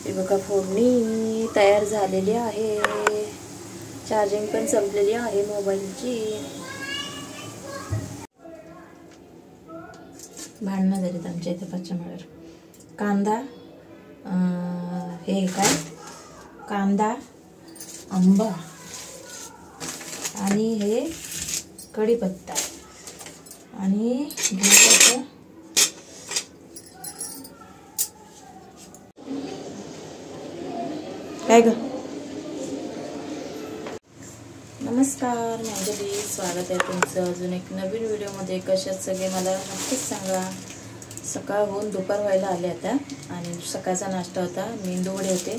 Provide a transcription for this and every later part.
हे बघा फोडणी तयार झालेली आहे. चार्जिंग पण संपलेली आहे मोबाईलची. भांडणं झालीत आमच्या इथे पश्चिमेवर. कांदा, हे काय कांदा, आंबा आणि हे कढीपत्ता आणि काय ग. नमस्कार, मी अंजली. स्वागत आहे तुमचं अजून एक नवीन व्हिडिओमध्ये. कशात सगळे मला नक्कीच सांगा. सकाळ होऊन दुपार व्हायला आले आता आणि सकाळचा नाश्ता होता मेंदूवडे होते.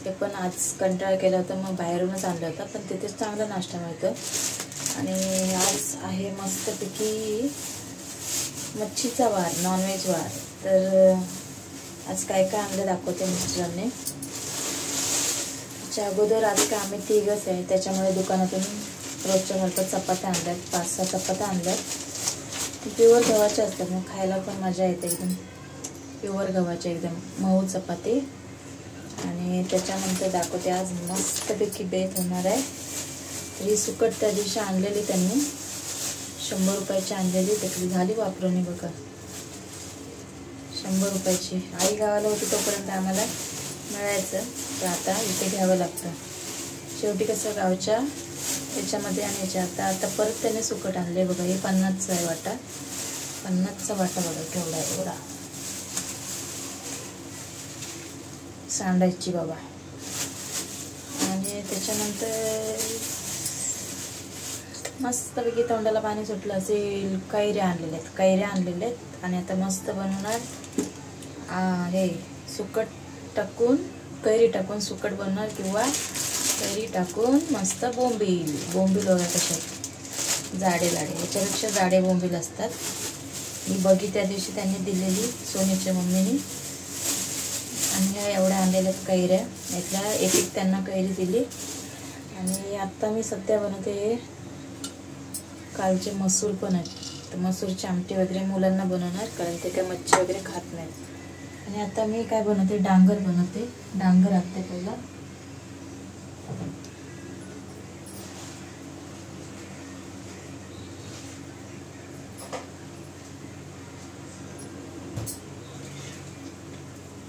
ते पण आज कंटाळा केला होता, मग बाहेरूनच आणलं होतं, पण तिथेच चांगला नाश्ता मिळतो. आणि आज आहे मस्तपैकी मच्छीचा वार, नॉनव्हेज वार. तर आज काय काय आणलं दाखवते मिस्टरांनी. त्याच्या अगोदर आज काय आम्ही तिघच आहे, त्याच्यामुळे दुकानातून रोजच्या सारखं चपात्या आणल्यात. 5-6 चपात्या आणल्यात. प्युअर गव्हाच्या असतात, मग खायला पण मजा येते. एकदम प्युअर गव्हाच्या एकदम मऊ चपाती. आणि त्याच्यानंतर दाखवते आज मस्तपैकी बेत होणार आहे. ही सुकट त्या दिवशी आणलेली त्यांनी 100 रुपयाची आणलेली, त्यातली झाली वापरून बघा 100 रुपयाची. आई गावाला होती तोपर्यंत आम्हाला मिळायचं, तर आता इथे घ्यावं लागतं. शेवटी कसं गावच्या याच्यामध्ये आणायच्या. आता परत त्याने सुकट आणले बघा. हे 50चा आहे वाटा. 50चा वाटा बघा केवढा आहे. एवढा सांडायची बाबा. आणि त्याच्यानंतर मस्तपैकी तोंडाला पाणी सुटलं असेल. कैऱ्या आणलेल्या आहेत आणि आता मस्त बनवणार. हे सुकट टाकून कैरी टाकून सुकट बनवणार, किंवा कैरी टाकून मस्त बोंबील बघा कशा जाडे लाडे. याच्यापेक्षा जाडे बोंबील असतात. ही बघी त्या दिवशी त्यांनी दिलेली सोनीच्या मम्मीनी. आणि ह्या एवढ्या आणलेल्या कैऱ्या, यातल्या एक त्यांना कैरी दिली. आणि आत्ता मी सध्या बनवते कालचे मसूर पण आहेत, तर मसूरची आमटी वगैरे मुलांना बनवणार, कारण ते काय मच्छी वगैरे खात नाहीत. आणि आता मी काय बनवते, डांगर बनवते. डांगर आणते पहिला.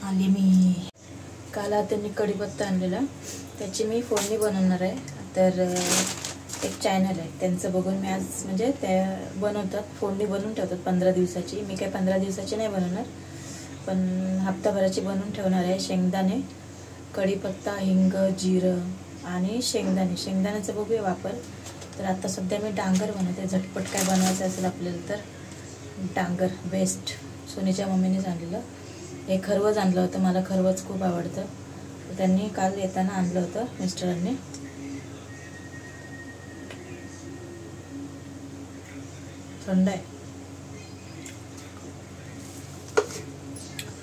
आली मी. काल त्यांनी कढीपत्ता आणलेला, त्याची मी फोडणी बनवणार आहे. तर एक चॅनल आहे त्यांचं बघून मी आज, म्हणजे त्या बनवतात, फोडणी बनवून ठेवतात 15 दिवसाची. मी काय 15 दिवसाची नाही बनवणार, पण हप्ताभराची बनवून ठेवणार आहे. शेंगदाणे, कढीपत्ता, हिंग, जिरं आणि शेंगदाण्याचा बघूया वापर. तर आता सध्या मी डांगर बनवते. झटपट काय बनवायचं असेल आपल्याला तर डांगर बेस्ट. सोनीच्या मम्मीने आणलेलं. हे खरवज आणलं होतं, मला खरवज खूप आवडतं, तर त्यांनी काल येताना आणलं होतं मिस्टरांनी. थंड आहे,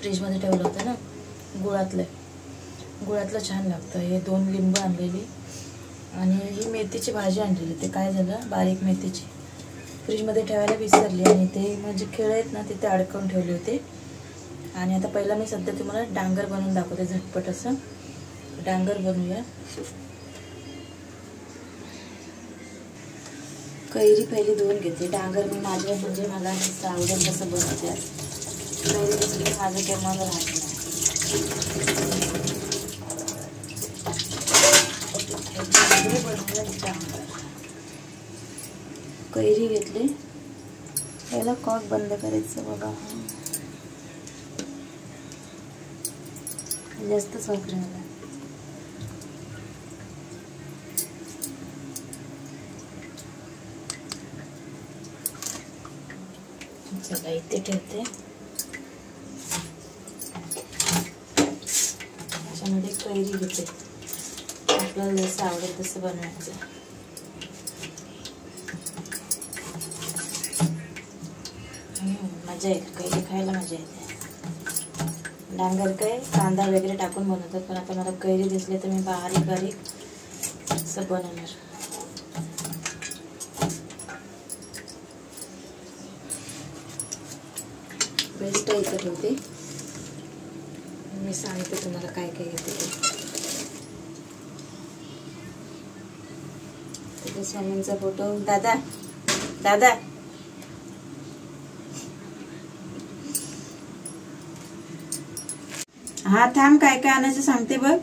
फ्रीजमध्ये ठेवलं होतं ना. गुळातलं छान लागतं. हे 2 लिंबू आणलेली. आणि ही मेथीची भाजी आणलेली. ते काय झालं, बारीक मेथीची फ्रीजमध्ये ठेवायला विसरली, आणि ते म्हणजे खेळ आहेत ना तिथे अडकवून ठेवले होते. आणि आता पहिला मी सध्या तुम्हाला डांगर बनवून दाखवते. झटपट असं डांगर बनवूया. कैरी पहिली धुवून घेते. डांगर मी माझ्या म्हणजे मला आवडेल तसं बनवते. कैरी दुसरी माझं काही मन राहत नाही. कैरी घेतली. पहिला कॉक बंद करायचं बघा. जास्तच वापरे मला. चला इथे ठेवते. त्याच्यामध्ये कैरी घेते. आपल्याला जसं आवडेल तसं बनवायचं. मजा येते कैरी खायला, मजा येते. डांगर काय कांदा वगैरे टाकून बनवतात, पण आता मला कैरी दिसले तर मी बारीक असं बनवणार. बेस्ट इथं ठेवते. मी सांगते तुम्हाला काय काय येते ते. स्वामींचा फोटो. दादा दादा हा थांब, काय काय आणायचं सांगते बघ.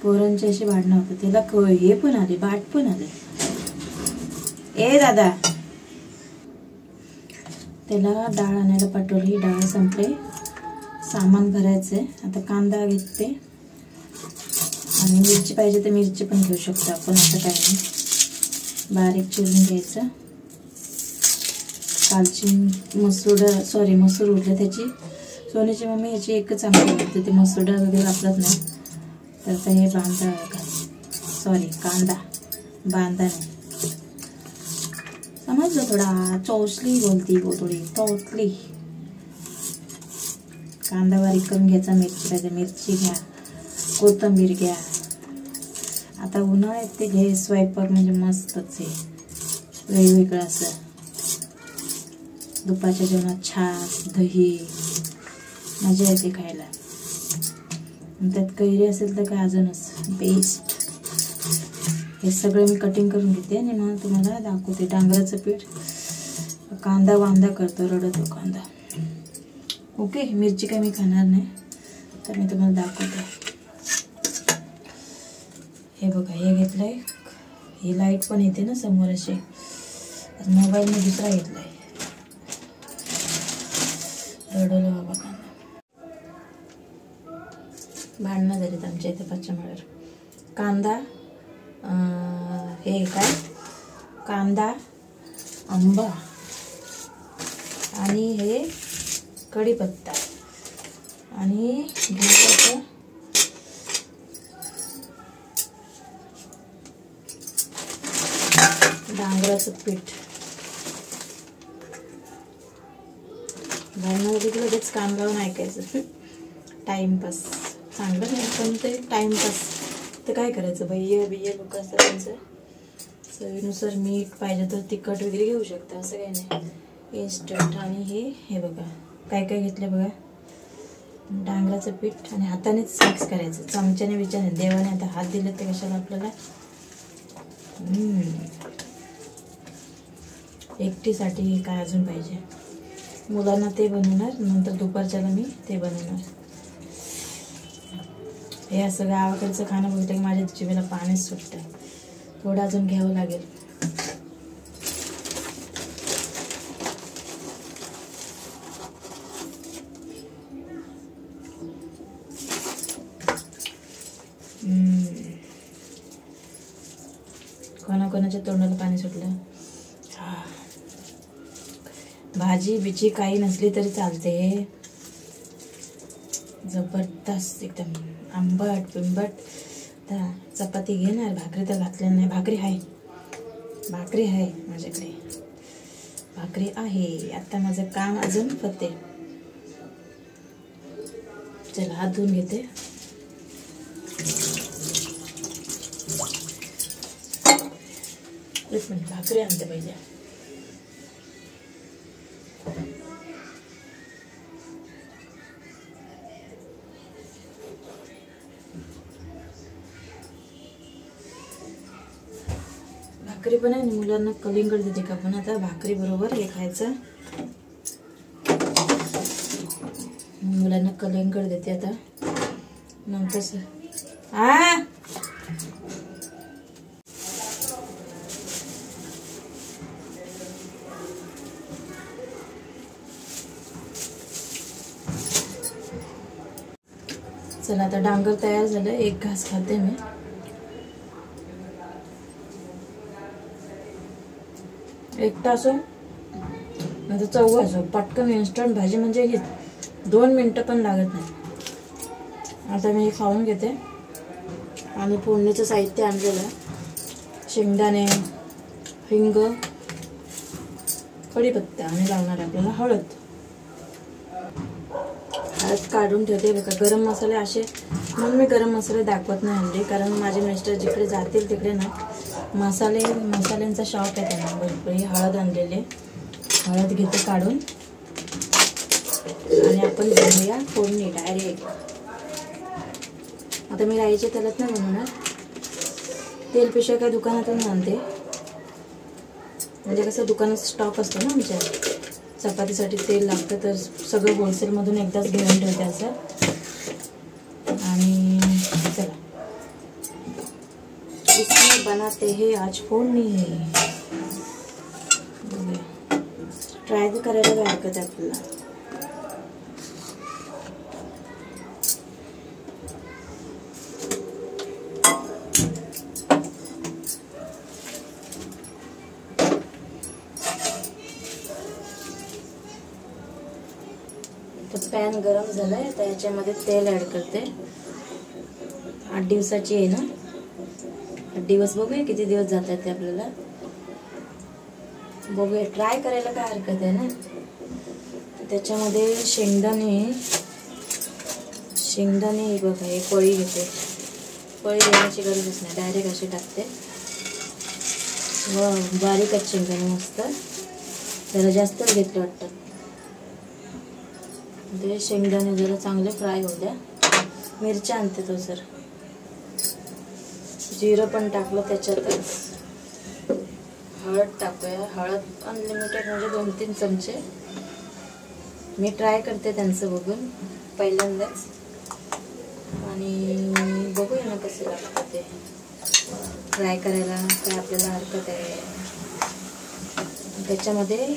पोरांची अशी भांडणं होतं. त्याला हे पण आले, बाट पण आले. ए दादा, त्याला डाळ आणायला पाठवली. डाळ संपले, सामान भरायचंय. आता कांदा घेते आणि मिरची पाहिजे तर मिरची पण घेऊ शकतो आपण, असं काय नाही. बारीक चिरून घ्यायचं. कालची मसूर उरले त्याची. सोनीची मम्मी याची एकच आमटी करते, ते मसूर वगैरे वापरत नाही. तर आता हे कांदा नाही, समजलं. थोडा चौसली बोलती वो, थोडी चौसली. कांदा बारीक करून घ्यायचा. मिरची पाहिजे मिरची घ्या, कोथिंबीर घ्या. आता उन्हाळ्यात ते घे स्वयंपाक म्हणजे मस्तच आहे, वेगवेगळं असं. दुपारच्या जेवणात छास दही मजा येते खायला. त्यात कैरी असेल तर काय अजूनच बेस्ट. हे सगळं मी कटिंग करून घेते आणि मग तुम्हाला दाखवते. डांगराचं पीठ, कांदा वांदा करतो, रडतो कांदा. ओके, मिरची काय मी खाणार नाही तर मी तुम्हाला दाखवते. हे बघा, हे घेतलंय. ही लाईट पण येते ना समोर अशी. मोबाईल मी दुसरा घेतलाय. रडवलं बाबा कांदा. भांडणं झालीत आमच्या इथे पश्चिमेवर. कांदा, हे काय, कांदा, आंबा आणि हे कढीपत्ता आणि घेतलं डांगराचं पीठ. भांडणं झाली की लगेच कान लावून ऐकायचं. टाइमपास चांगलं नाही पण ते टाइमपास. ते काय करायचं, बिయ్య लोक असतात त्यांचं. चवीनुसार मीठ पाहिजे तर तिखट वगैरे घेऊ शकता, असं काही नाही. इन्स्टंट. आणि हे बघा काय काय घेतलं बघा. डांगराचं पीठ आणि हातानेच मिक्स करायचं, चमच्याने विचारणे. देवाने आता हात दिले तर कशाला आपल्याला. एकटीसाठी काय अजून पाहिजे. मुलांना ते बनवणार, नंतर दुपारच्याला मी ते बनवणार. हे असं गावाकडचं खाणं बघितलं की माझ्या जिभेला पाणीच सुटतं. थोडं अजून घ्यावं लागेल. कोणाकोणाच्या तोंडाला पाणी सुटलं. भाजी बिची काही नसली तरी चालते. जबरदस्त एकदम आंबट पिंबट. चपाती घेणार, भाकरी तर घातल्या नाही. भाकरी आहे माझ्याकडे, भाकरी आहे. आता माझं काम अजून पते. चला हात धुवून घेते. एक मिनिट, भाकरी आणते पहिले. भाकरी पण आहे. मुलांना कलिंगड देते का पण आता भाकरी बरोबर हे खायचं. मुलांना कलिंगड देते आता नंतर. चला आता डांगर तयार झालं. एक घास खाते मी. एकटा असो नाही तर चौघ असो, पटकन इन्स्टंट भाजी म्हणजे ही 2 मिनिटं पण लागत नाही. आता मी खाऊन घेते. आणि फोडणीचं साहित्य आणलेलं आहे. शेंगदाणे, हिंग, कढीपत्ता आणि लावणार आपल्याला हळद काढून ठेवते बघा. गरम मसाले असे म्हणून मी गरम मसाले दाखवत नाही हल्ली, कारण माझे मिस्टर जिकडे जातील तिकडे ना मसाल्यांचा शौक आहे त्यांना भरपूर. हळद आणलेले, हळद घेते काढून आणि आपण घेऊया फोडणी डायरेक्ट. आता मी राईच्या तेलात नाही बनवणार, तेल पिशव्या काय दुकानातून आणते, म्हणजे कसं दुकानात स्टॉक असतो ना आमच्या, चपातीसाठी तेल लागतं तर सगळं होलसेलमधून एकदाच घेऊन ठेवते असं. आणि चला इसमें बनाते हैं आज फोडणी. ट्राय तर करायला काय हरकत आहे आपल्याला. तर पॅन गरम झालाय, तर याच्यामध्ये तेल ऍड करते. 8 दिवसाची आहे ना, 8 दिवस बघूया किती दिवस जातात ते आपल्याला, बघूया. ट्राय करायला काय हरकत आहे ना. त्याच्यामध्ये शेंगदाणे बघा, हे पळी घेते. पळी देण्याची गरजच नाही, डायरेक्ट अशी टाकते. व बारीकच शेंगदाणे, मस्त जरा जास्तच घेतलं वाटतं. ते शेंगदाणे जरा चांगले फ्राय होऊ द्या. मिरच्या आणते तो सर, जिरं पण टाकलं त्याच्यातच. हळद टाकूया, हळद अनलिमिटेड म्हणजे 2-3 चमचे. मी ट्राय करते त्यांचं बघून पहिल्यांदाच, आणि बघूया ना कसं लागतं ते. ट्राय करायला काय आपल्याला हरकत आहे. त्याच्यामध्ये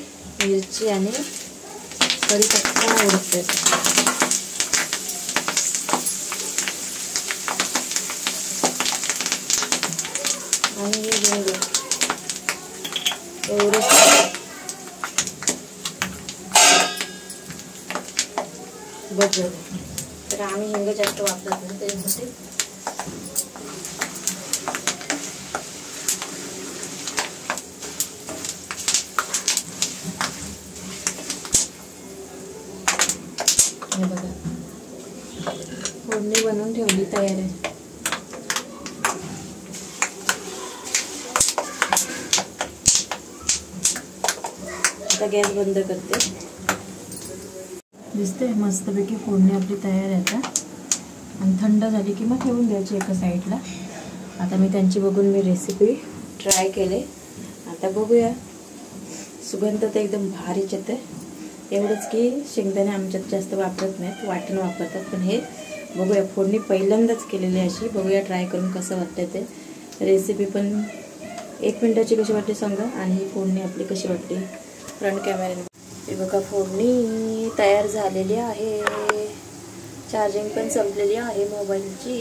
मिरची आणि कढीपत्ता उडते. आणि हिंग एवढं. बघ तर आम्ही हिंग जास्त वापरत नाही त्याच्यासाठी. हे बघा, फोडणी बनवून ठेवली, तयार आहे. आता गॅस बंद करते. दिसते मस्तपैकी फोडणी आपली तयार आहे आता. आणि थंड झाली की मग ठेवून द्यायची एका साईडला. आता मी त्यांची बघून मी रेसिपी ट्राय केले. आता बघूया. सुगंध तर एकदम भारीच येते. एवढंच की शेंगदाणे आमच्यात जास्त वापरत नाहीत, वाटण वापरतात. पण हे बघूया, फोडणी पहिल्यांदाच केलेली अशी. बघूया ट्राय करून कसं वाटतं ते. रेसिपी पण 1 मिनिटाची कशी वाटली सांगा, आणि ही फोडणी आपली कशी वाटली फ्रंट कॅमेऱ्याने. हे बघा, फोडणी तयार झालेली आहे. चार्जिंग पण संपलेली आहे मोबाईलची.